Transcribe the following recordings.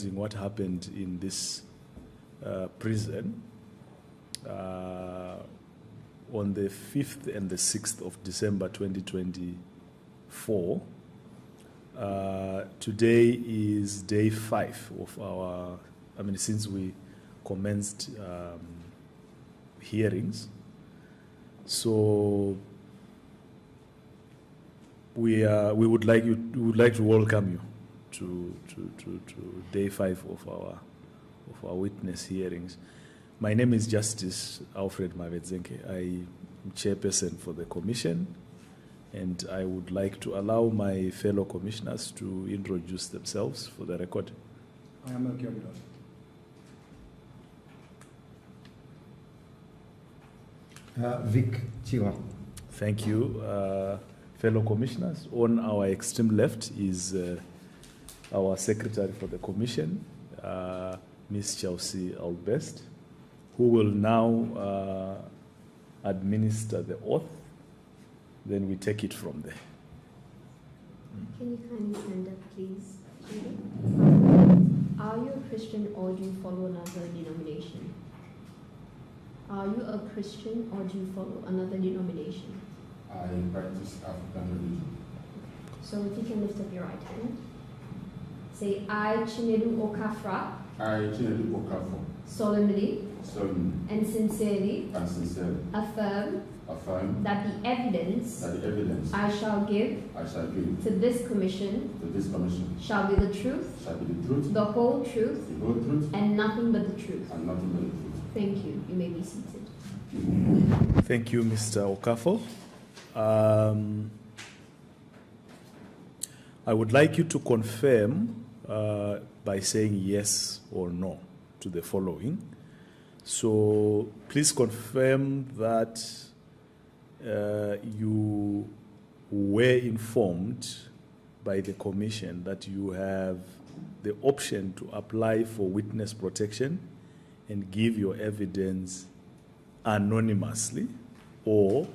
regarding what happened in this prison on the 5th and the 6th of December 2024. Today is day 5 of our, since we commenced hearings. So we would like to welcome you to day 5 of our witness hearings. My name is Justice Alfred Mavedzenke. I am chairperson for the commission, and I would like to allow my fellow commissioners to introduce themselves for the record. I am Elkiabula. Vic Chiwa. Thank you, fellow commissioners. On our extreme left is our secretary for the commission, Ms. Chelsea Albest, who will now administer the oath. Then we take it from there. Can you kindly stand up, please? Are you a Christian or do you follow another denomination? Are you a Christian or do you follow another denomination? I practice African religion. So if you can lift up your right hand. Say, I, Chinedu Okafra. I, Chinedu Okafra. Solemnly. Solemnly. And sincerely. And sincerely. Affirm. Affirm. That the evidence. That the evidence. I shall give. I shall give. To this commission. To this commission. Shall be the truth. Shall be the truth. The whole truth. The whole truth. And nothing but the truth. And nothing but the truth. Thank you. You may be seated. Thank you, Mr. Okafo. I would like you to confirm by saying yes or no to the following. So please confirm that you were informed by the commission that you have the option to apply for witness protection and give your evidence anonymously, or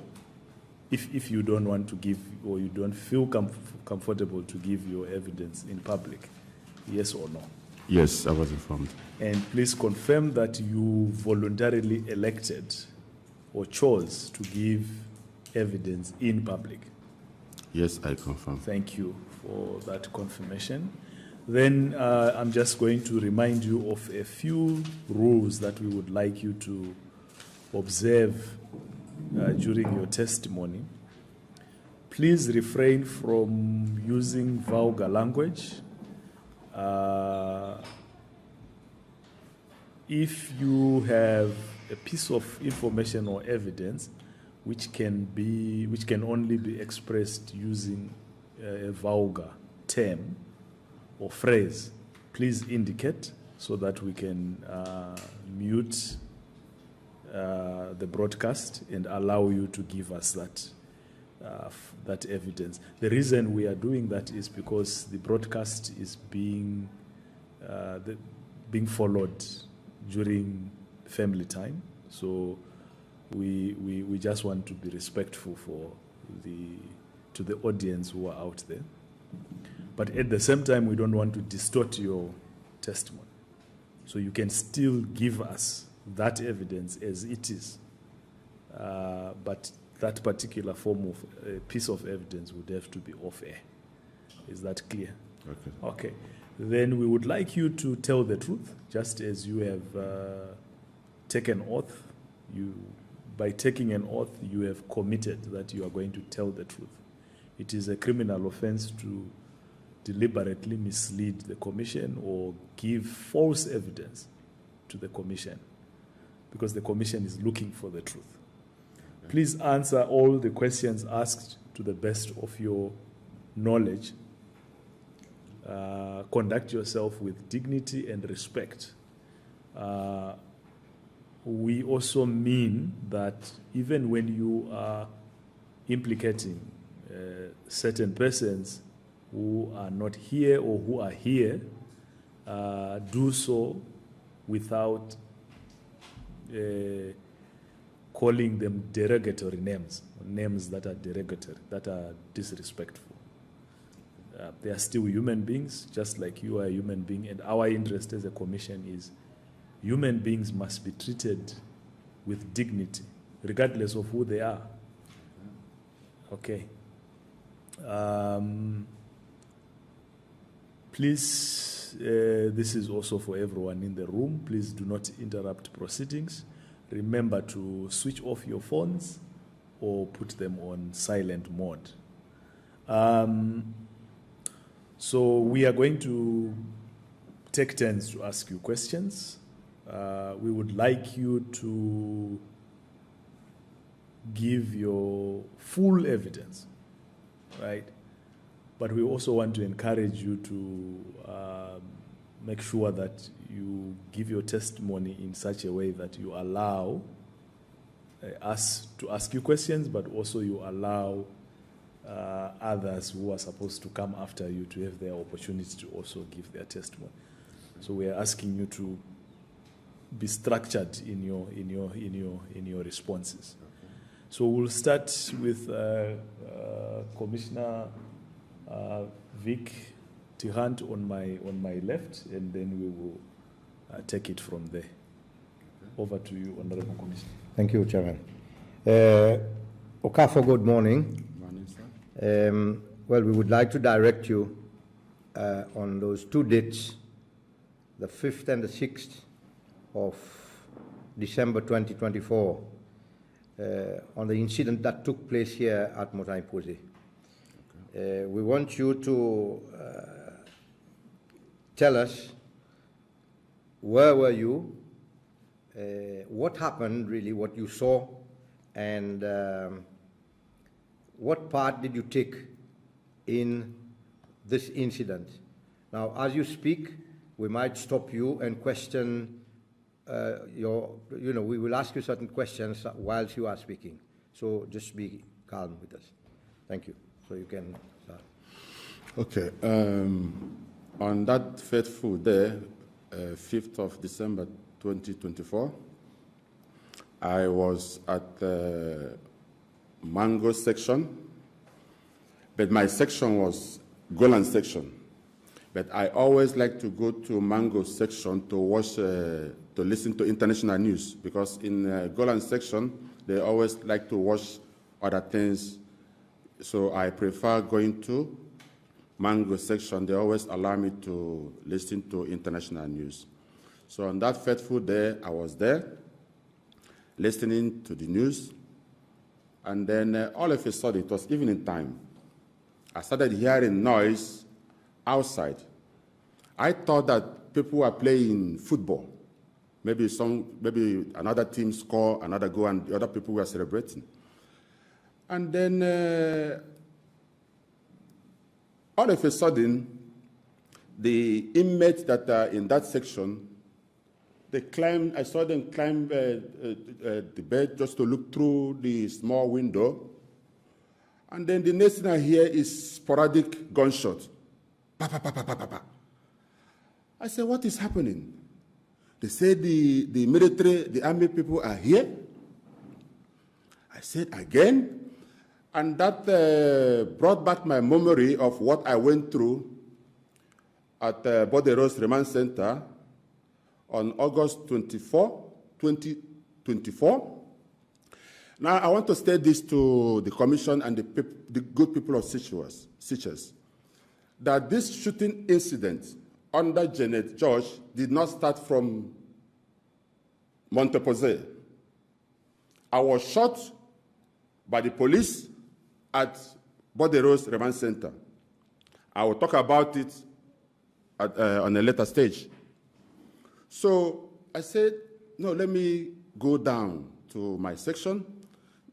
if you don't want to give, or you don't feel comfortable to give your evidence in public. Yes or no? Yes, I was informed. And please confirm that you voluntarily elected or chose to give evidence in public. Yes, I confirm. Thank you for that confirmation. Then I'm just going to remind you of a few rules that we would like you to observe during your testimony. Please refrain from using vulgar language. If you have a piece of information or evidence which can only be expressed using a vulgar term or phrase, please indicate so that we can mute the broadcast and allow you to give us that evidence. The reason we are doing that is because the broadcast is being followed during family time. So we just want to be respectful to the audience who are out there. But at the same time, we don't want to distort your testimony. So you can still give us that evidence as it is. But that particular form of piece of evidence would have to be off air. Is that clear? Okay. Okay. Then we would like you to tell the truth, just as you have taken oath. By taking an oath, you have committed that you are going to tell the truth. It is a criminal offense to deliberately mislead the commission or give false evidence to the commission, because the commission is looking for the truth. Okay. Please answer all the questions asked to the best of your knowledge. Conduct yourself with dignity and respect. We also mean that even when you are implicating certain persons who are not here or who are here, do so without calling them derogatory names that are derogatory, that are disrespectful. They are still human beings, just like you are a human being. And our interest as a commission is human beings must be treated with dignity, regardless of who they are. Okay. Please, this is also for everyone in the room. Please do not interrupt proceedings. Remember to switch off your phones or put them on silent mode. So we are going to take turns to ask you questions. We would like you to give your full evidence, right? But we also want to encourage you to make sure that you give your testimony in such a way that you allow us to ask you questions, but also you allow others who are supposed to come after you to have their opportunity to also give their testimony. So we are asking you to be structured in your responses. Okay. So we'll start with Commissioner Vic Tihant on my left, and then we will take it from there. Okay. Over to you, Honorable Commissioner. Thank you, Chairman. Okafo, good morning. Well, we would like to direct you on those two dates, the 5th and the 6th of December 2024, on the incident that took place here at Montagne Posée. Okay. We want you to tell us where were you, what happened really, what you saw, and what part did you take in this incident? Now, as you speak, we might stop you and question we will ask you certain questions whilst you are speaking. So just be calm with us. Thank you. So you can start. Okay. On that fateful day, 5th of December 2024, I was at the Mango section, but my section was Golan section. But I always like to go to Mango section to watch, to listen to international news, because in Golan section, they always like to watch other things. So I prefer going to Mango section. They always allow me to listen to international news. So on that fateful day, I was there, listening to the news. And then all of a sudden, it was evening time. I started hearing noise outside. I thought that people were playing football. Maybe another team score, another goal, and the other people were celebrating. And then all of a sudden, the inmates that are in that section, I saw them climb the bed just to look through the small window. And then the next thing I hear is sporadic gunshots. Pa, pa, pa, pa, pa, pa, pa. I said, what is happening? They say the military, the army people are here. I said, again? And that brought back my memory of what I went through at Posée Remand Center on August 24, 2024. Now, I want to state this to the Commission and the good people of Seychelles, that this shooting incident under Janet George did not start from Posée. I was shot by the police at Posée Remand Center. I will talk about it on a later stage. So I said, no, let me go down to my section.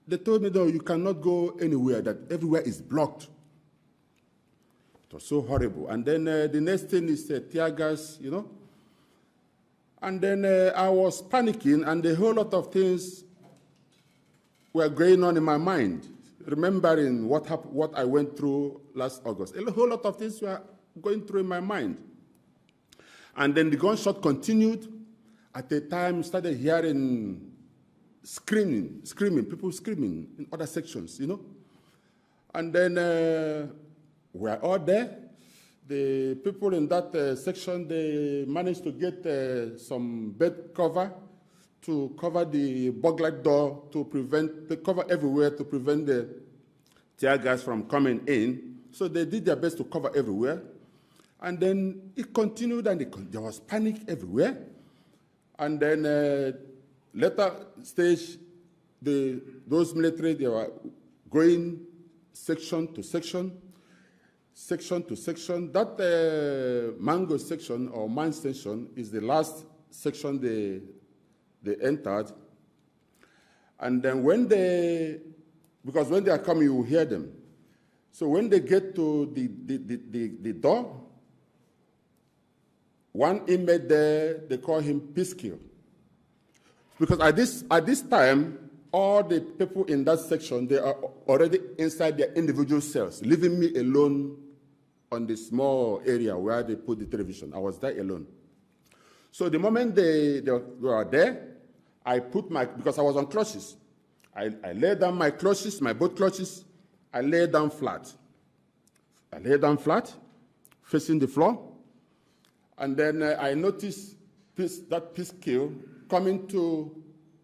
They told me, no, you cannot go anywhere, that everywhere is blocked. It was so horrible. And then the next thing is tear gas, you know. And then I was panicking, and a whole lot of things were going on in my mind, remembering what I went through last August. A whole lot of things were going through in my mind. And then the gunshot continued. At the time, started hearing screaming, people screaming in other sections, you know. And then we're all there. the people in that section, they managed to get some bed cover to cover the burglar door, to prevent, they cover everywhere to prevent the tear gas from coming in. So they did their best to cover everywhere. And then it continued, and there was panic everywhere. And then later stage, those military, they were going section to section to section. That mango section or man section is the last section they entered. And then because when they are coming, you will hear them. So when they get to the door, one inmate there, they call him Peacekill. Because at this time, all the people in that section, they are already inside their individual cells, leaving me alone on the small area where they put the television. I was there alone. So the moment they were there, I put because I was on clutches, I laid down my clutches, my both clutches, I laid down flat. I laid down flat, facing the floor, and then I noticed that Peacekill coming to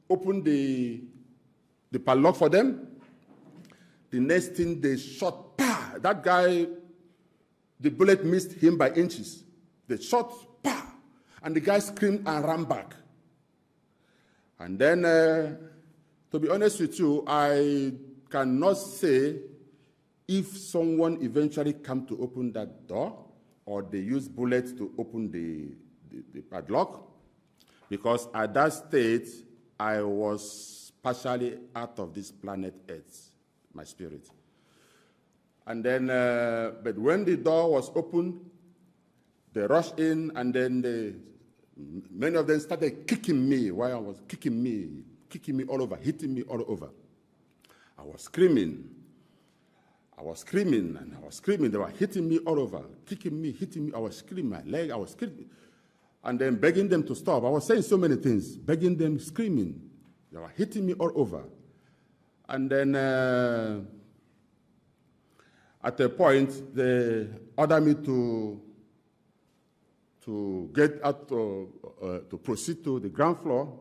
open the padlock for them. The next thing, they shot, pa! That guy, the bullet missed him by inches. They shot, pa! And the guy screamed and ran back. And then, to be honest with you, I cannot say if someone eventually come to open that door or they use bullets to open the padlock, because at that stage, I was partially out of this planet Earth, my spirit. And then, but when the door was opened, they rushed in, and then many of them started kicking me while I was kicking me all over, hitting me all over. I was screaming, and I was screaming. They were hitting me all over, kicking me, hitting me. I was screaming, my leg, I was screaming. And then begging them to stop. I was saying so many things, begging them, screaming. They were hitting me all over. And then at a point, they ordered me to get out, to proceed to the ground floor.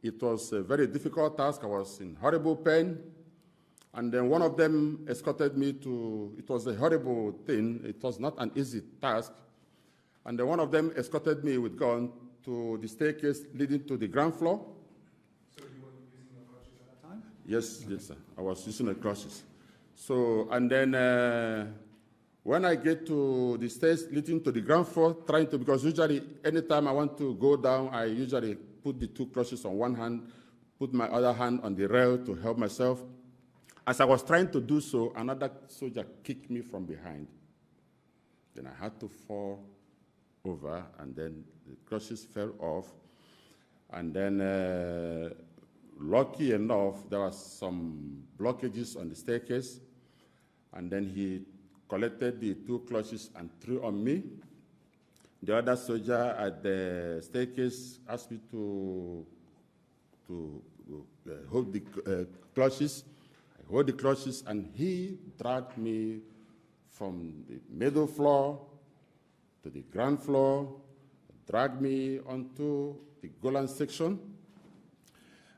It was a very difficult task. I was in horrible pain. And then one of them escorted me to, it was a horrible thing. It was not an easy task. And then one of them escorted me with gun to the staircase leading to the ground floor. So you were using the crutches at that time? Yes, yes, sir. I was using the crutches. So, and then when I get to the stairs leading to the ground floor, because usually anytime I want to go down, I usually put the two crutches on one hand, put my other hand on the rail to help myself. As I was trying to do so, another soldier kicked me from behind. Then I had to fall over, and then the crutches fell off. And then, lucky enough, there were some blockages on the staircase, and then he collected the two clutches and threw on me. The other soldier at the staircase asked me to hold the clutches. I hold the clutches, and he dragged me from the middle floor to the ground floor, dragged me onto the Golan section.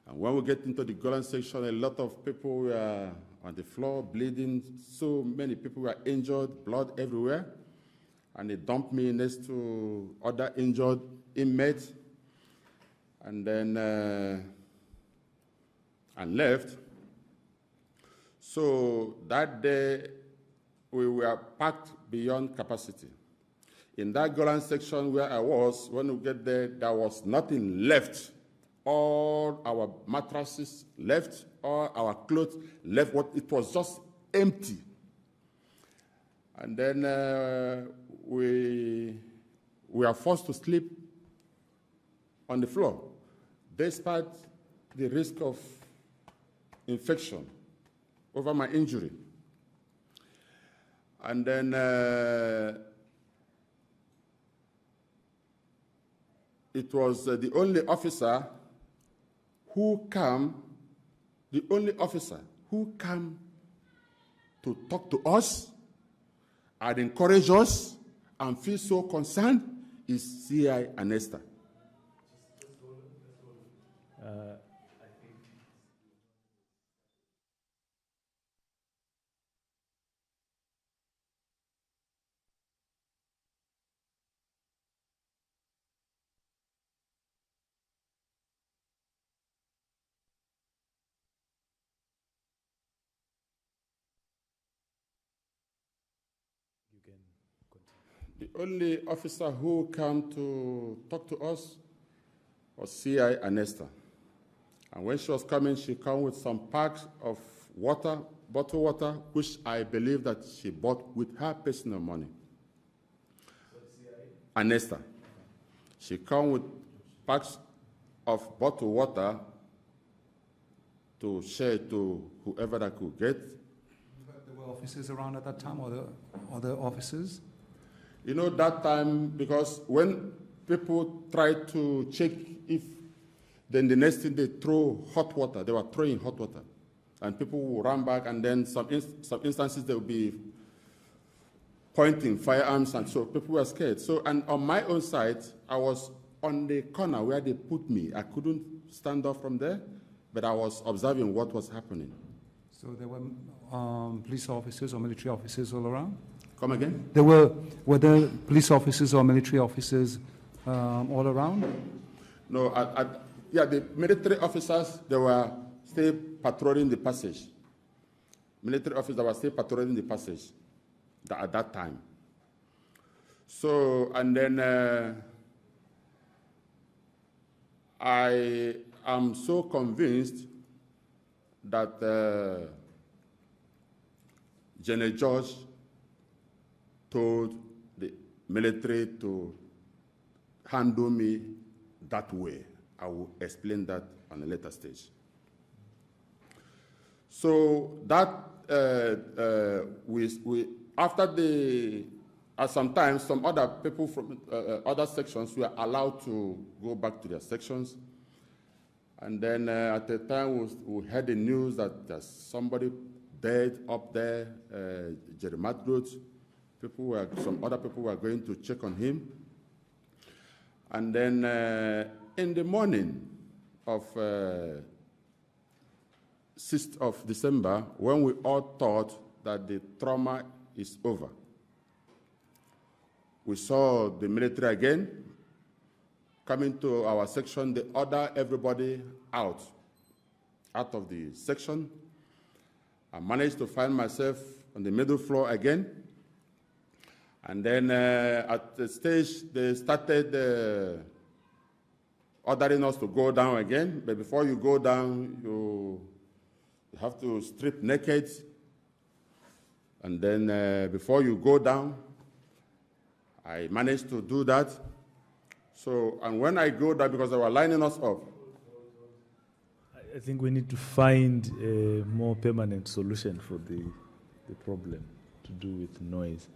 And when we get into the Golan section, a lot of people were on the floor bleeding. So many people were injured, blood everywhere. And they dumped me next to other injured inmates. And then, and left. So that day, we were packed beyond capacity. In that Golan section where I was, when we get there, there was nothing left. All our mattresses left, all our clothes left. It was just empty. And then we are forced to sleep on the floor, despite the risk of infection over my injury. And then it was the only officer who came to talk to us and encourage us and feel so concerned is CI Anesta. You can continue. The only officer who came to talk to us was CI Anesta. And when she was coming, she came with some packs of water, bottled water, which I believe that she bought with her personal money. Anesta. She came with packs of bottled water to share to whoever that could get. There were officers around at that time, or the other officers? You know, that time, because when people try to check if, then the next thing they throw hot water, they were throwing hot water. And people will run back, and then some instances they will be pointing firearms, and so people were scared. So, and on my own side, I was on the corner where they put me. I couldn't stand up from there, but I was observing what was happening. So there were police officers or military officers all around? Come again? Were there police officers or military officers all around? No, yeah, the military officers, they were still patrolling the passage. Military officers were still patrolling the passage at that time. So, and then I am so convinced that General George told the military to handle me that way. I will explain that on a later stage. So that after sometimes some other people from other sections were allowed to go back to their sections. And then at the time we heard the news that there's somebody dead up there, Jeremiah Road. Some other people were going to check on him. And then in the morning of 6th of December, when we all thought that the trauma is over, we saw the military again coming to our section. They ordered everybody out of the section. I managed to find myself on the middle floor again. And then at the stage, they started ordering us to go down again. But before you go down, you have to strip naked. And then before you go down, I managed to do that. So, and when I go down, because they were lining us up. I think we need to find a more permanent solution for the problem to do with noise.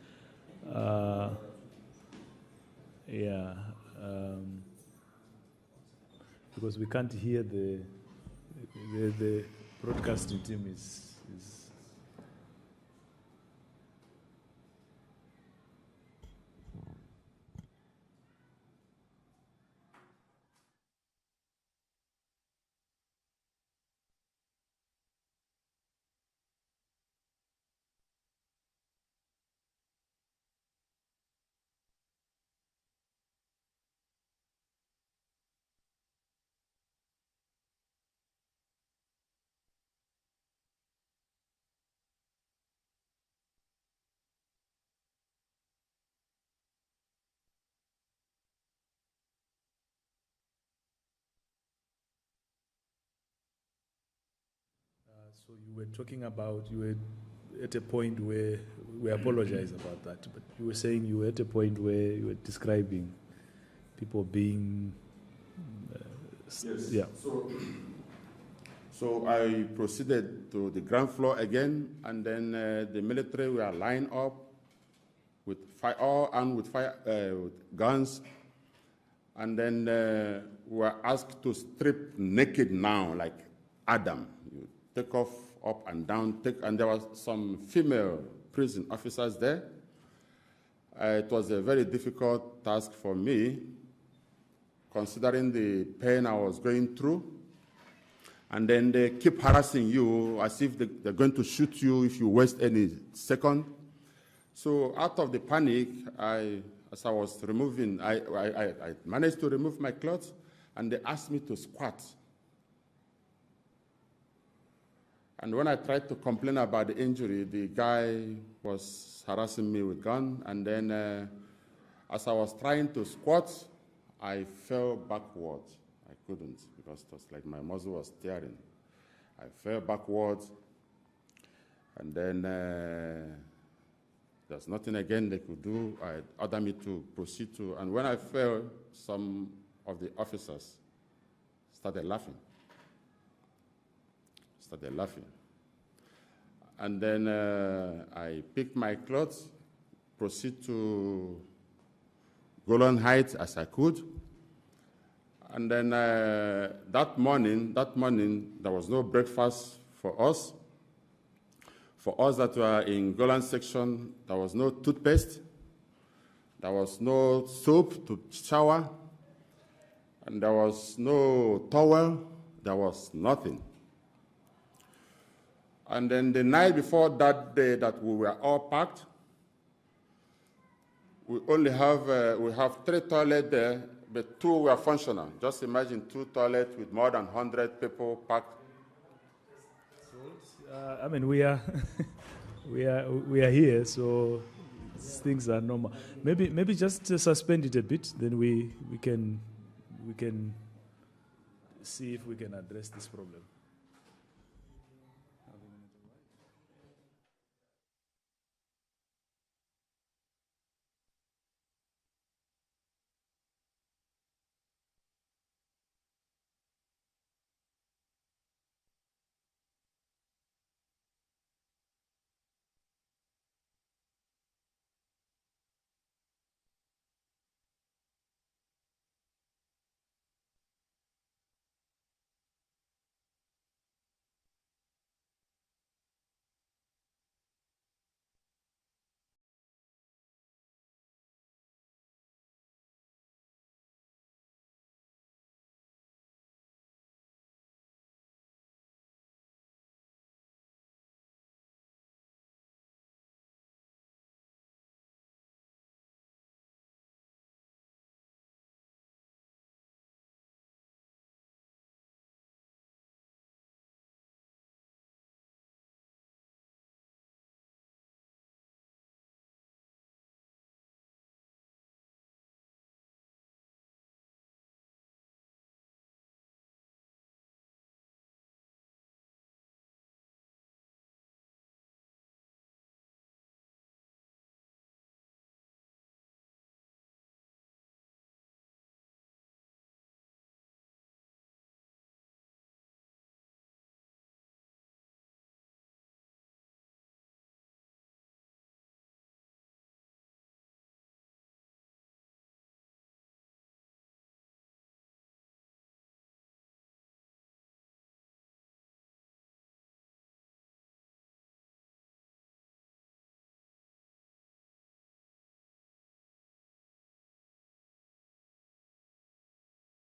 Because we can't hear the broadcasting team is so you were talking about, you were at a point where, we apologize about that, but you were saying you were at a point where you were describing people being, Yes. yeah. So I proceeded to the ground floor again, and then the military were lined up with all armed with guns, and then we were asked to strip naked now, like Adam. You take off up and down, and there were some female prison officers there. It was a very difficult task for me, considering the pain I was going through. And then they keep harassing you as if they're going to shoot you if you waste any second. So out of the panic, as I was removing, I managed to remove my clothes, and they asked me to squat. And when I tried to complain about the injury, the guy was harassing me with gun, and then as I was trying to squat, I fell backwards. I couldn't, because it was like my muscle was tearing. I fell backwards, and then there's nothing again they could do. I ordered me to proceed to, and when I fell, some of the officers started laughing. And then I picked my clothes, proceed to Golan Heights as I could. And then that morning, there was no breakfast for us. For us that were in Golan section, there was no toothpaste, there was no soap to shower, and there was no towel, there was nothing. And then the night before that day that we were all packed, we only have, we have 3 toilets there, but 2 were functional. Just imagine 2 toilets with more than 100 people packed. I mean, we are we are here, so things are normal. Maybe just suspend it a bit, then we can see if we can address this problem.